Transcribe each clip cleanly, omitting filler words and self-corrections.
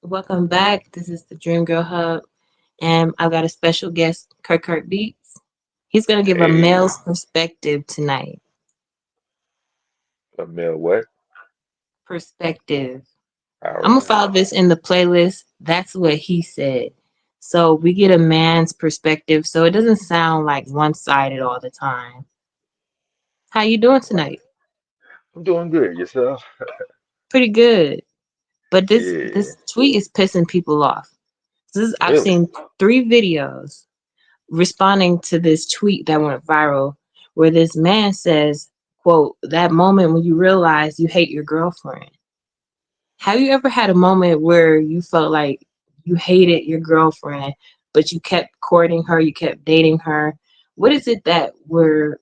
Welcome back. This is the Dream Girl Hub, and I've got a special guest, Kirk Beats. He's going to give a Hey, male's perspective tonight. a meal what? Perspective. All I'm going to right. follow this in the playlist. That's what he said. So we get a man's perspective, so it doesn't sound like one-sided all the time. How you doing Right. tonight? I'm doing good. Yourself? Pretty good. But this Yeah. this tweet is pissing people off. I've Really? seen 3 videos responding to this tweet that went viral where this man says, quote, that moment when you realize you hate your girlfriend. Have you ever had a moment where you felt like you hated your girlfriend, but you kept courting her, you kept dating her? What is it that where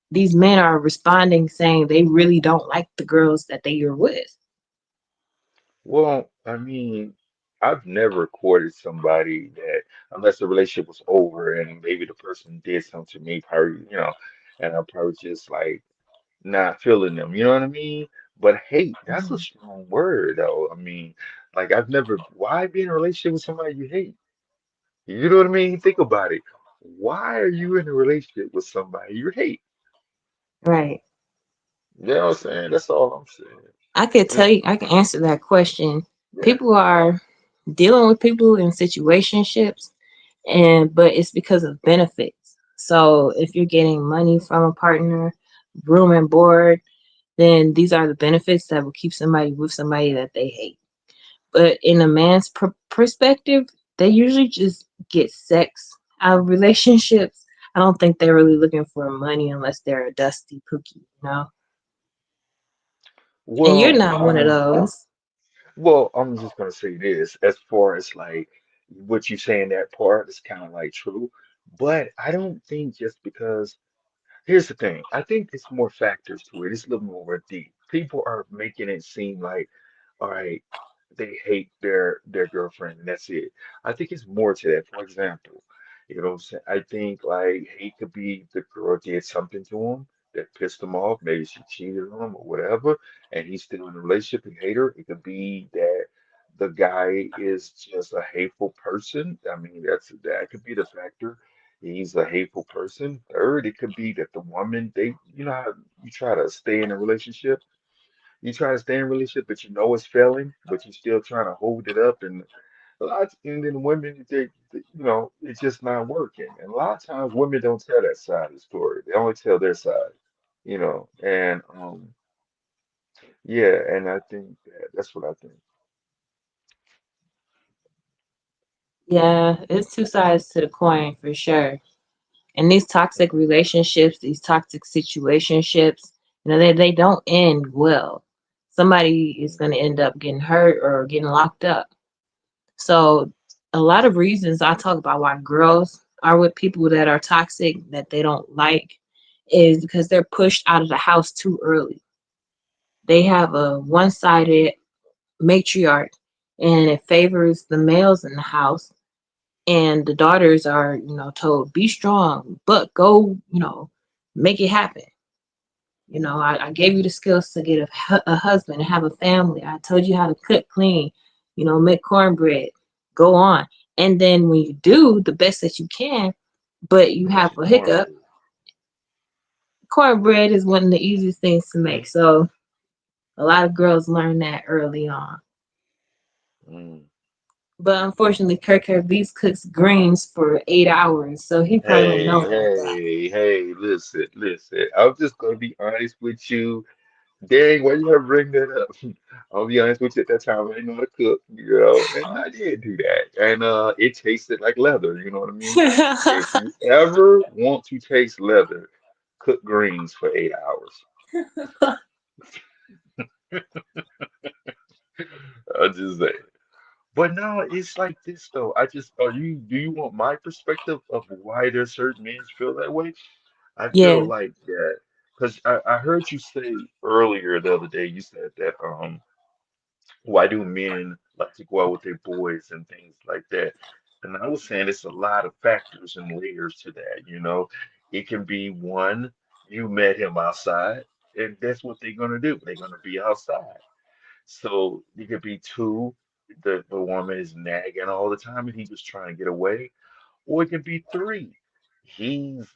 these men are responding saying they really don't like the girls that they are with? Well, I mean, I've never courted somebody that, unless the relationship was over and maybe the person did something to me, probably, and I'm probably just like not feeling them. You know what I mean? But hate, that's a strong word, though. I mean, like I've never, why be in a relationship with somebody you hate? You know what I mean? Think about it. Why are you in a relationship with somebody you hate? Right. You know what I'm saying? That's all I'm saying. I could tell Mm, you, I can answer that question. yeah. People are dealing with people in situationships but it's because of benefits. So if you're getting money from a partner, room and board, then these are the benefits that will keep somebody with somebody that they hate. But in a man's perspective, they usually just get sex out of relationships. I don't think they're really looking for money unless they're a dusty pookie, And you're Well, not one of those. I'm just gonna say this. As far as like what you saying, that part is kind of like true, but I don't think just because. Here's the thing. I think it's more factors to it. It's a little more deep. People are making it seem like, all right, they hate their girlfriend and that's it. I think it's more to that. For example, you know what I'm saying? I think like hate could be the girl did something to him that pissed him off. Maybe she cheated on him or whatever, and he's still in a relationship and hate her. It could be that the guy is just a hateful person. I mean, that could be the factor. He's a hateful person. Third, it could be that the woman, you know how you try to stay in a relationship? You try to stay in a relationship, but you know it's failing, but you're still trying to hold it up. And and then women, it's just not working. And a lot of times women don't tell that side of the story. They only tell their side, and yeah, and I think that's what I think. Yeah, it's two sides to the coin for sure. And these toxic relationships, these toxic situationships, they don't end well. Somebody is going to end up getting hurt or getting locked up. So, a lot of reasons I talk about why girls are with people that are toxic, that they don't like, is because they're pushed out of the house too early. They have a one sided matriarch, and it favors the males in the house. And the daughters are, told, be strong, but go, make it happen. I gave you the skills to get a husband and have a family. I told you how to cook clean, make cornbread, go on. And then when you do the best that you can, but you What's have your a hiccup, cornbread? cornbread is one of the easiest things to make. So a lot of girls learn that early on. Mm. But unfortunately, Kirk Beats cooks greens for 8 hours, so he probably wouldn't know Hey, about that. hey, listen, listen. I'm just gonna be honest with you. Dang, why you have to bring that up? I'll be honest with you, at that time I didn't know how to cook, and I did do that. And it tasted like leather, you know what I mean? If you ever want to taste leather, cook greens for 8 hours. I just say. But no, it's like this though. Do you want my perspective of why there's certain men feel that way? I feel Yeah, like that because I heard you say earlier the other day, you said that why do men like to go out with their boys and things like that? And I was saying it's a lot of factors and layers to that, you know. It can be one, you met him outside, and that's what they're gonna do. They're gonna be outside. So it could be two. the woman is nagging all the time and he was trying to get away, or it could be three. He's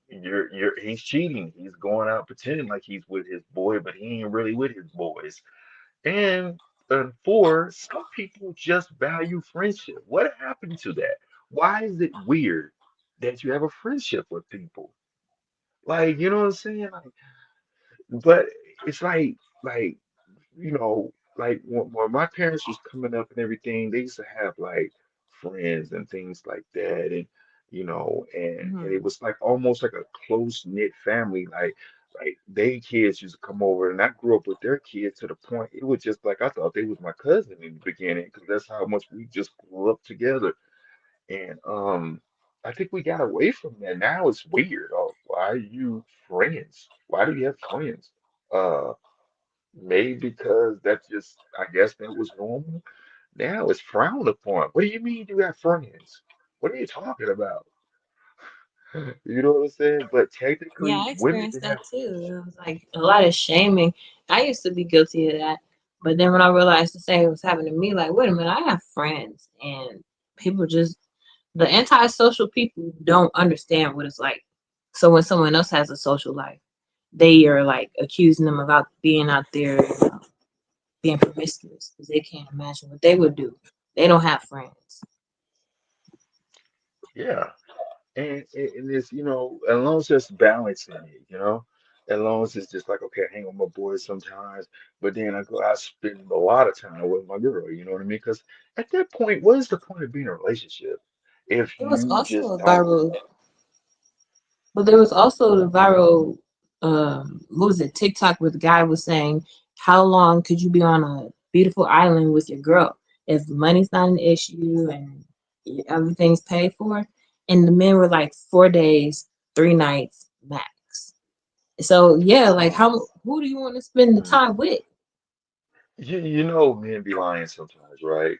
he's cheating. He's going out pretending like he's with his boy, but he ain't really with his boys. And four, some people just value friendship. What happened to that? Why is it weird that you have a friendship with people? Like, you know what I'm saying? Like, but it's like like when my parents was coming up and everything, they used to have like friends and things like that, and and it Hmm. was like almost like a close knit family. Like they kids used to come over, and I grew up with their kids to the point it was just like I thought they was my cousin in the beginning because that's how much we just grew up together. And I think we got away from that. Now it's weird. Oh, why are you friends? Why do you have friends? Uh, Maybe because that's just, I guess that was normal. Now it's frowned upon. What do you mean you got friends? What are you talking about? You know what I'm saying? But Yeah, technically, I women experienced can that have. too. It was like a lot of shaming. I used to be guilty of that. But then when I realized the same was happening to me, like, wait a minute, I have friends and people just the antisocial people don't understand what it's like. So when someone else has a social life, they are like accusing them of being out there, being promiscuous because they can't imagine what they would do. They don't have friends. Yeah. And it's, as long as there's balance in it, as long as it's just like, okay, I hang with my boys sometimes, but then I spend a lot of time with my girl, you know what I mean? Because at that point, what is the point of being in a relationship if It was you also just a don't? viral But there was also the viral, what was it, TikTok where the guy was saying, how long could you be on a beautiful island with your girl if money's not an issue and everything's paid for? And the men were like 4 days, 3 nights max. So yeah, like who do you want to spend the Mm. time with? You know men be lying sometimes, right?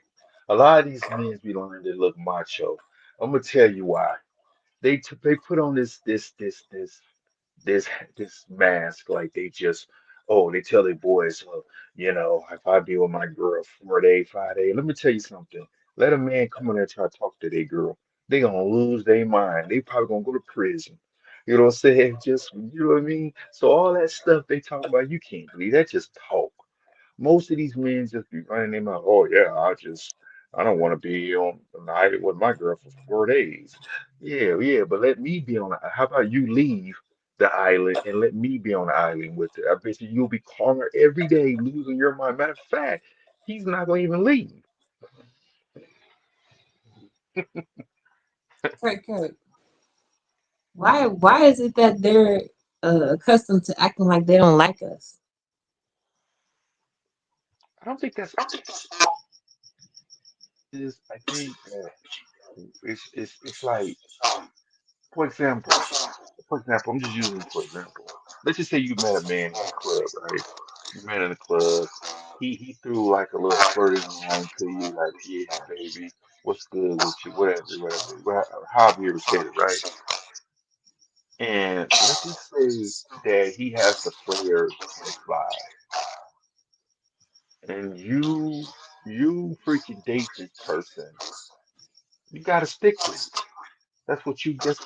A lot of these men be lying that look macho. I'm gonna tell you why. They put on this this mask like they just they tell their boys, well, if I be with my girl 4 day, 5 day, let me tell you something. Let a man come in there and try to talk to their girl. They gonna lose their mind. They probably gonna go to prison. You know what I'm saying? Just you know what I mean? So all that stuff they talk about, you can't believe that just talk. Most of these men just be running their mouth. Oh yeah, I don't want to be on an island with my girl for 4 days. Yeah, yeah, but let me be on. How about you leave the island and let me be on the island with her? I bet you you'll be calling her every day, losing your mind. Matter of fact, he's not gonna even leave. Kurt, why is it that they're accustomed to acting like they don't like us? I don't think that's is. I think that it's like, for example. For example, I'm just using for example. Let's just say you met a man in a club, right? You met in a club. He threw like a little flirty line to you, like, "Yeah, baby, what's good with you? Whatever, whatever." However you ever said it, right? And let's just say that he has the players on his side, and you freaking date this person. You got to stick with it. That's what you get.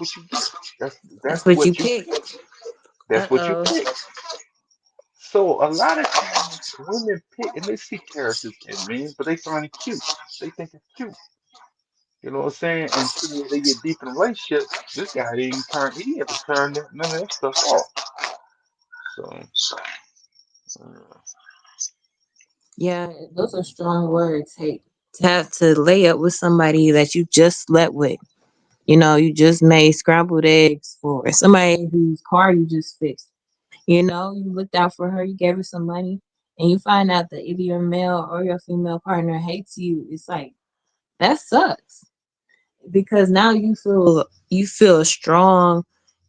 That's That's that's what you what you pick. pick. Uh That's what you oh. pick. So a lot of times women pick and they see characters in men, but they find it cute. They think it's cute. You know what I'm saying? Until they get deep in a relationship, this guy he ever turned none of that stuff off. So uh, Yeah, those are strong words. Hey, to have to lay up with somebody that you just slept with. You just made scrambled eggs for somebody whose car you just fixed. You looked out for her, you gave her some money, and you find out that either your male or your female partner hates you. It's like that sucks because now you feel a strong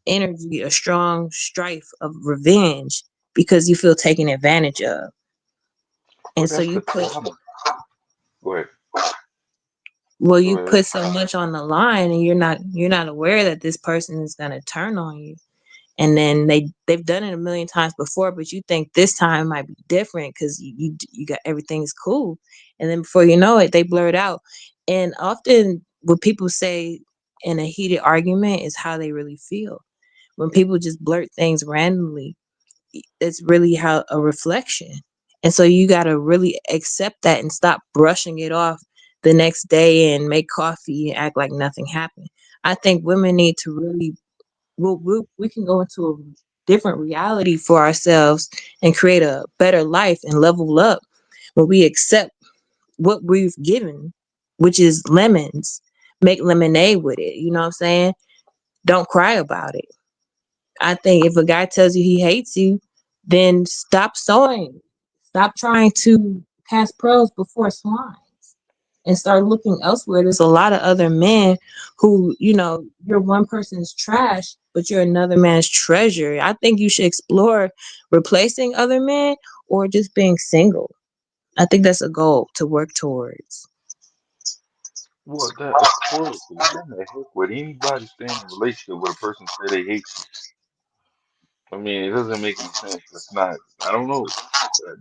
energy, a strong strife of revenge because you feel taken advantage of, well, and so that's you the put trauma. Go ahead. well Go you ahead. put so much on the line and you're not aware that this person is going to turn on you. and then they've done it a million times before, but you think this time might be different because you got everything's cool, and then before you know it, they blur it out. And often, what people say in a heated argument is how they really feel. When people just blurt things randomly, it's really how a reflection. And so you got to really accept that and stop brushing it off the next day and make coffee and act like nothing happened. I think women need to really, we can go into a different reality for ourselves and create a better life and level up when we accept what we've given, which is lemons. Make lemonade with it. You know what I'm saying? Don't cry about it. I think if a guy tells you he hates you, then stop sowing. Stop trying to cast pearls before swine and start looking elsewhere. There's a lot of other men who, you're one person's trash, but you're another man's treasure. I think you should explore replacing other men or just being single. I think that's a goal to work towards. Well, that of course. Why in the heck would anybody stay in a relationship with a person say they hate you? I mean, it doesn't make any sense. That's not. I don't know.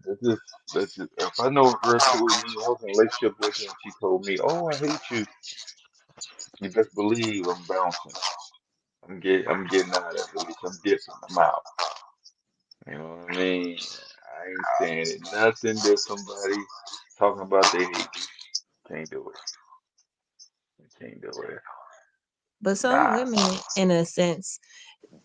That's just. If I know a girl told me I was in a relationship with her and she told me, "Oh, I hate you," you best believe I'm bouncing. I'm getting out of that relationship. I'm dipping. I'm out. You know what I mean? I ain't standing nothing that somebody talking about they hate me. Can't do it. I can't do it. But some Nah. women, in a sense,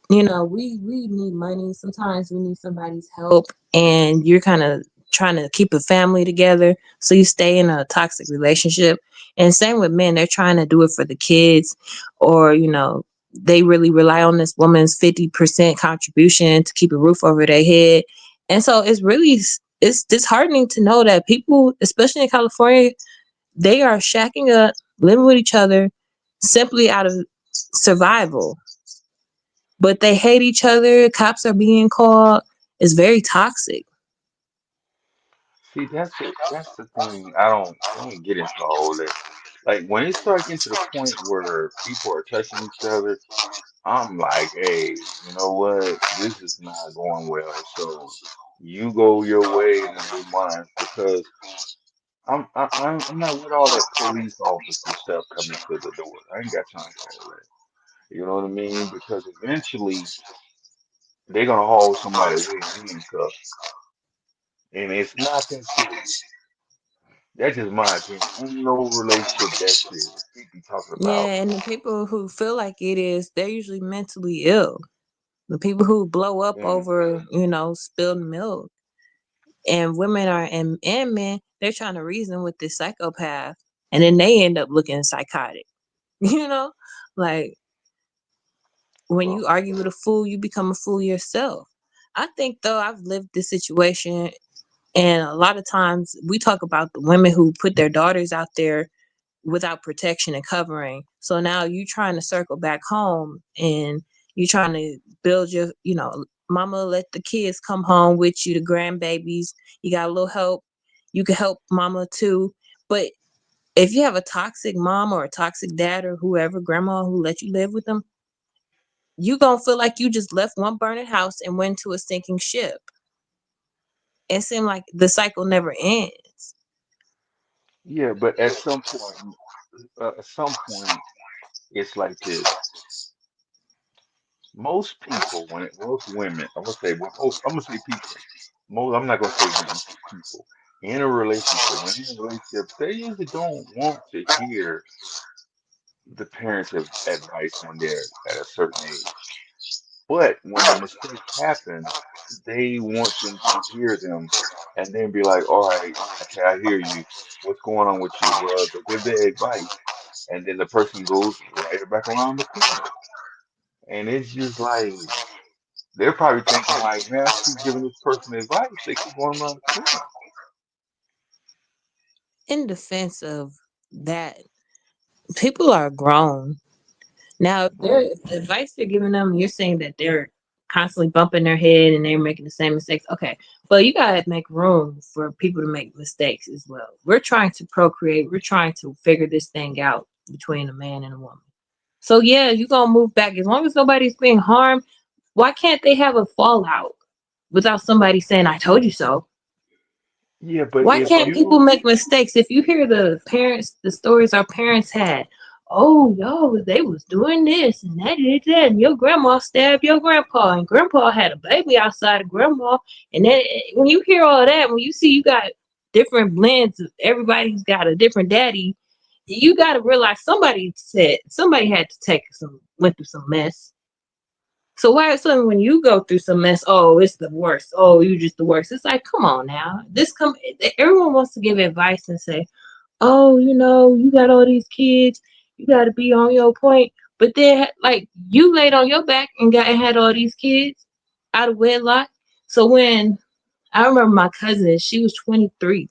we need money. Sometimes we need somebody's help, and you're kind of trying to keep a family together, so you stay in a toxic relationship. And same with men, they're trying to do it for the kids, or they really rely on this woman's 50% contribution to keep a roof over their head. And so it's disheartening to know that people, especially in California, they are shacking up, living with each other simply out of survival, but they hate each other. Cops are being called. It's very toxic. See, that's the thing. I don't get into all that. Like when it start getting to the point where people are touching each other, I'm like, hey, you know what? This is not going well. So you go your way and I go mine because I'm not with all that police officer stuff coming to the door. I ain't got time for all that. You know what I mean? Because eventually they're gonna haul somebody away in handcuffs, and it's not that serious. That's just my opinion. Ain't no relationship that serious. People be talking about, Yeah, and the people who feel like it is, they're usually mentally ill. The people who blow up mm, over, spilled milk. And women and men, they're trying to reason with this psychopath. And then they end up looking psychotic. You know? Like when well, you argue with a fool, you become a fool yourself. I think though I've lived this situation, and a lot of times we talk about the women who put their daughters out there without protection and covering. So now you trying to circle back home and you trying to build mama let the kids come home with you, the grandbabies. You got a little help. You can help mama too. But if you have a toxic mom or a toxic dad or whoever, grandma who let you live with them, you gonna feel like you just left one burning house and went to a sinking ship. It seemed like the cycle never ends. yeah, but at some point, it's like this. Most people, most women, I'm gonna say people. Most, I'm not gonna say women, I'm gonna say people in a relationship. When in a relationship, they usually don't want to hear the parents' advice when they're at a certain age. But when the mistake happens, they want them to hear them and then be like, all right, okay, I hear you. What's going on with you? Well, they give their advice and then the person goes right back around the corner. And it's just like they're probably thinking like, man, I keep giving this person advice. They keep going around the corner. In defense of that, people are grown. Now, Right. if the advice you're giving them, you're saying that they're constantly bumping their head and they're making the same mistakes. Okay, but you gotta make room for people to make mistakes as well. We're trying to procreate. We're trying to figure this thing out between a man and a woman. So yeah, you're gonna move back as long as nobody's being harmed. Why can't they have a fallout without somebody saying, I told you so? Yeah, but Why if can't people you, make mistakes? If you hear the parents, the stories our parents had, oh, yo, they was doing this and that, and that, and your grandma stabbed your grandpa, and grandpa had a baby outside of grandma. And then when you hear all that, when you see you got different blends, everybody's got a different daddy, you got to realize somebody had to take some, went through some mess. So why is something when you go through some mess, oh, it's the worst. Oh, you just the worst. It's like, come on now. Everyone wants to give advice and say, oh, you got all these kids, you got to be on your point. But then, like, you laid on your back and got and had all these kids out of wedlock. So when I remember my cousin, she was 23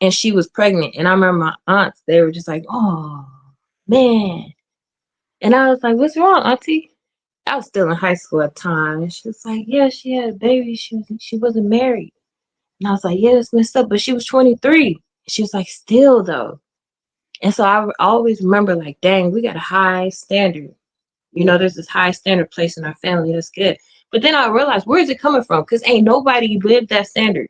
and she was pregnant, and I remember my aunts, they were just like, oh man. And I was like, what's wrong, auntie? I was still in high school at the time. And she was like, yeah, she had a baby. She wasn't married. And I was like, yeah, it's messed up. But she was 23. She was like, still though. And so I always remember like, dang, we got a high standard. There's this high standard place in our family. That's good. But then I realized, where is it coming from? Because ain't nobody lived that standard.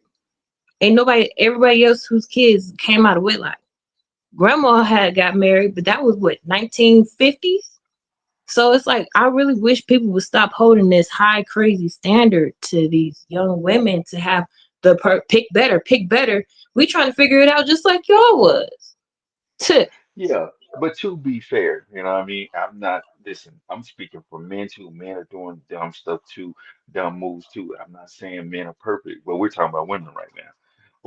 Ain't nobody, everybody else whose kids came out of wedlock. Grandma had got married, but that was what, 1950s? So it's like I really wish people would stop holding this high crazy standard to these young women to have pick better, pick better. We trying to figure it out just like y'all was. Tuh. yeah, but to be fair, you know what I mean? I'm not, listen, I'm speaking for men too. Men are doing dumb stuff too, dumb moves too. I'm not saying men are perfect, but we're talking about women right now.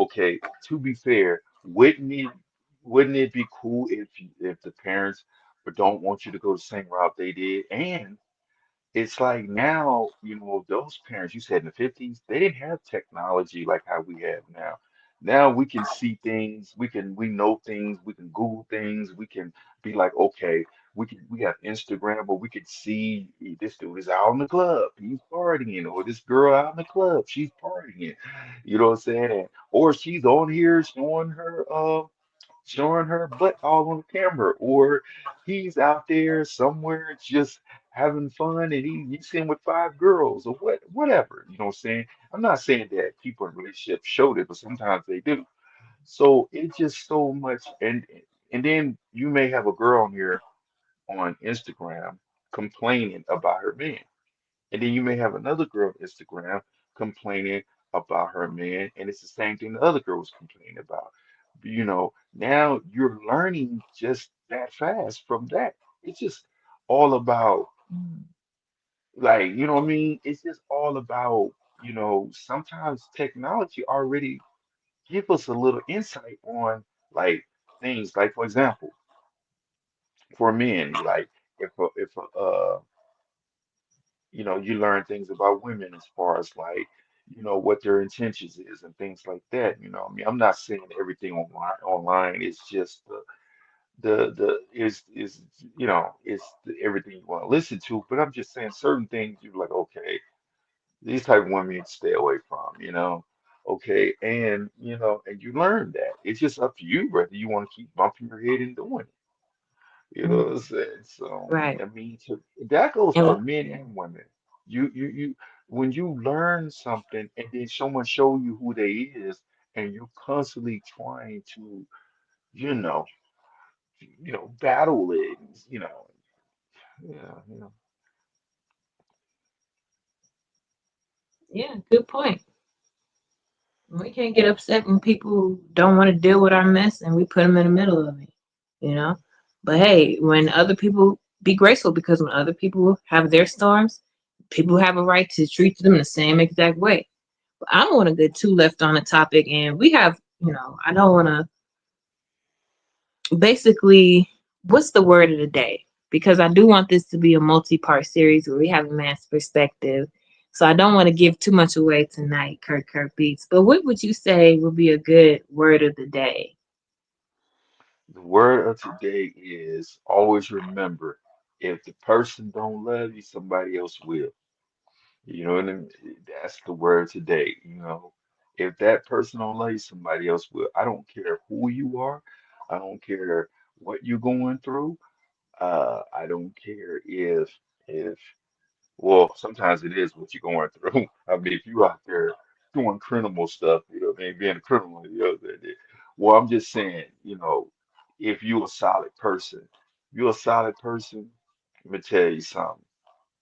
Okay, to be fair, wouldn't it be cool if the parents don't want you to go the same route they did? And it's like now, those parents you said in the 50s, they didn't have technology like how we have now. Now we can see things, we know things, we can Google things, we can be like, okay, we have Instagram, but we could see this dude is out in the club, he's partying, or this girl out in the club, she's partying. You know what I'm saying? Or she's on here showing her butt all on camera, or he's out there somewhere just having fun and you see him with five girls or whatever. You know what I'm saying? I'm not saying that people in relationships show it, but sometimes they do. So it's just so much, and then you may have a girl on here on Instagram complaining about her man. And then you may have another girl on Instagram complaining about her man, and it's the same thing the other girl was complaining about. Now you're learning just that fast from that. It's just all about, like, you know what I mean? It's just all about, sometimes technology already give us a little insight on like things. Like, for example, for men, like if you learn things about women as far as like, what their intentions is and things like that. I mean, I'm not saying everything online is just the is everything you want to listen to, but I'm just saying certain things you're like, okay, these type of women you need to stay away from. Okay, and you learn that. It's just up to you whether you want to keep bumping your head and doing it. You know Mm, what I'm saying? So, right. I mean, that goes for And men and women. When you learn something and then someone show you who they is, and you're constantly trying to, you know, battle it, yeah, yeah, good point. We can't get upset when people don't want to deal with our mess and we put them in the middle of it, you know? But hey, when other people be graceful because when other people have their storms, people have a right to treat them the same exact way. But I don't want to get too left on the topic, and we have, I don't want to basically, what's the word of the day? Because I do want this to be a multi-part series where we have a man's perspective. So I don't want to give too much away tonight, Kirk Beats. But what would you say would be a good word of the day? the word of today is always remember, if the person don't love you, somebody else will. You know what I mean? That's the word today. If that person don't love you, somebody else will. I don't care who you are. I don't care what you're going through. I don't care if Well, sometimes it is what you're going through. I mean, if you out there doing criminal stuff, you know, what I mean, being a criminal, you know, well, I'm just saying, you know, if you're a solid person, you're a solid person, let me tell you something,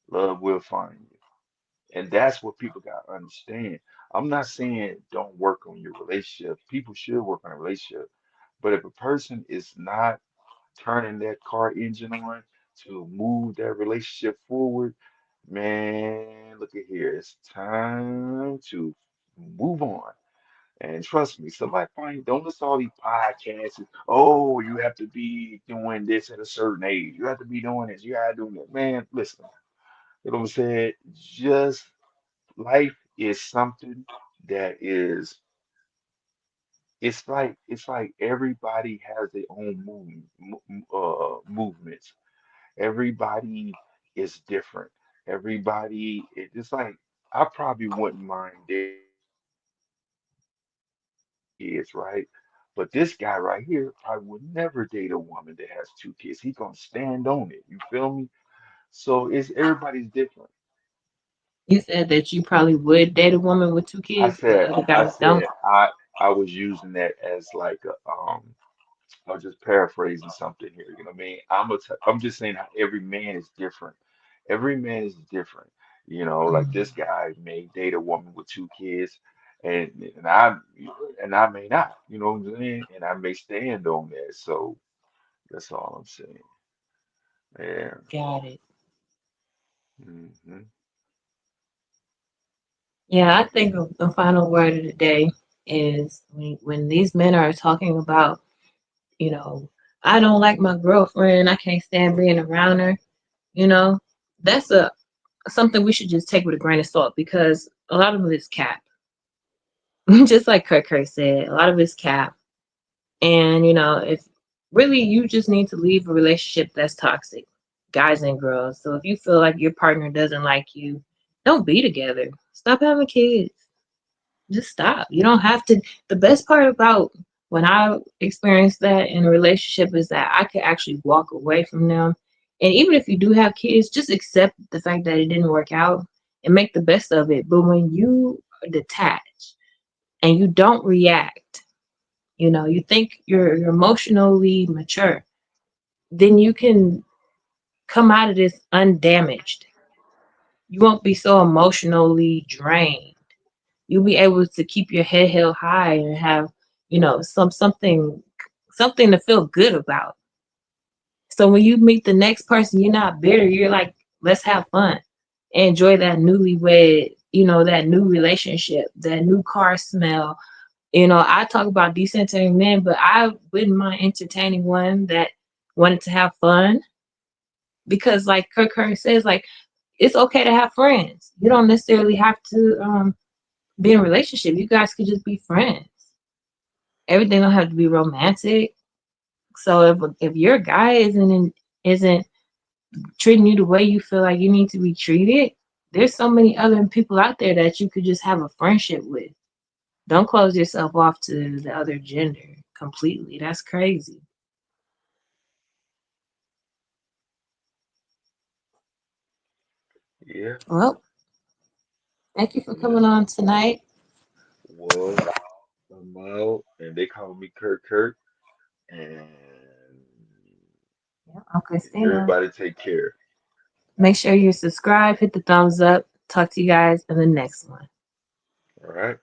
love will find you. And that's what people got to understand. I'm not saying don't work on your relationship. People should work on a relationship. But if a person is not turning that car engine on to move that relationship forward, man, look at here. It's time to move on. And trust me, somebody find don't listen to all these podcasts. Oh, you have to be doing this at a certain age. You have to be doing this. You gotta do that. Man, listen. You know what I'm saying? Just life is something that is it's like everybody has their own movements. Everybody is different. It's like I probably wouldn't mind dating a woman that has two kids, right? But this guy right here probably would never date a woman that has two kids. He's gonna stand on it. You feel me? So it's everybody's different. You said that you probably would date a woman with two I kids, but said, other I guys don't. said, I was using that as like a I was just paraphrasing something here. You know what I mean? I'm just saying how every man is different. Every man is different. You know, like Mm, this guy may date a woman with two kids, and and I and I may not. You know what I'm saying? And I may stand on that. So that's all I'm saying. Yeah. got it. Hmm. Yeah, I think the final word of the day is when these men are talking about, you know, I don't like my girlfriend, I can't stand being around her, you know, that's a something we should just take with a grain of salt because a lot of it is cap. Just like Kurt said, a lot of it's cap. And, if really you just need to leave a relationship that's toxic, guys and girls. So if you feel like your partner doesn't like you, don't be together. Stop having kids. Just stop. You don't have to. The best part about when I experienced that in a relationship is that I could actually walk away from them. And even if you do have kids, just accept the fact that it didn't work out and make the best of it. But when you detach and you don't react, you think you're emotionally mature, then you can come out of this undamaged. You won't be so emotionally drained. You'll be able to keep your head held high and have, something to feel good about. So when you meet the next person, you're not bitter. You're like, let's have fun. Enjoy that newlywed, that new relationship, that new car smell. I talk about decentering men, but I wouldn't mind entertaining one that wanted to have fun because, like Kirk says, like it's okay to have friends. You don't necessarily have to be in a relationship. You guys could just be friends. Everything don't have to be romantic. So if your guy isn't treating you the way you feel like you need to be treated, there's so many other people out there that you could just have a friendship with. Don't close yourself off to the other gender completely. That's crazy. Yeah. Well, thank you for coming Yeah. on tonight. Well, I'm out, and they call me Kurt, and Yeah, I'm Christina. everybody take care. Make sure you subscribe, hit the thumbs up. Talk to you guys in the next one. All right.